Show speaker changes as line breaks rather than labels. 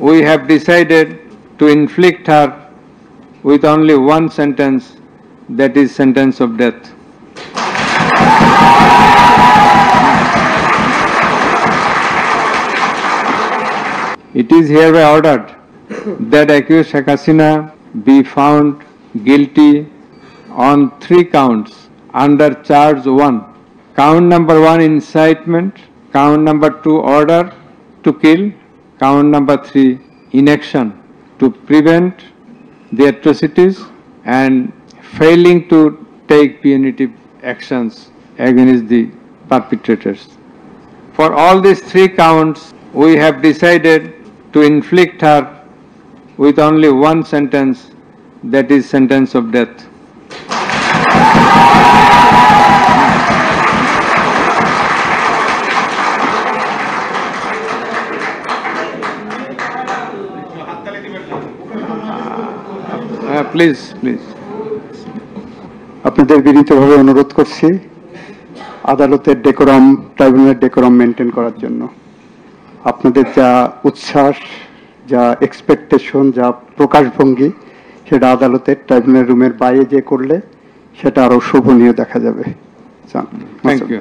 we have decided to inflict her with only one sentence, that is sentence of death. It is hereby ordered that accused Sheikh Hasina be found guilty on 3 counts under charge 1. Count number 1, incitement. Count number 2, order to kill. Count number 3, inaction to prevent the atrocities and failing to take punitive actions against the perpetrators. For all these 3 counts, we have decided to inflict her with only one sentence, that is sentence of death. Please.
আপনাদের বিনীতভাবে অনুরোধ করছি আদালতের decorum, ট্রাইব্যুনালের decorum maintain করার জন্য। আপনাদের যা উচ্ছ্বাস, যা এক্সপেকটেশন, যা প্রকাশভঙ্গি, সেটা আদালতের ট্রাইব্যুনাল রুমের বাইরে যে করলে সেটা আরো শোভনীয় দেখা যাবে।
Thank you.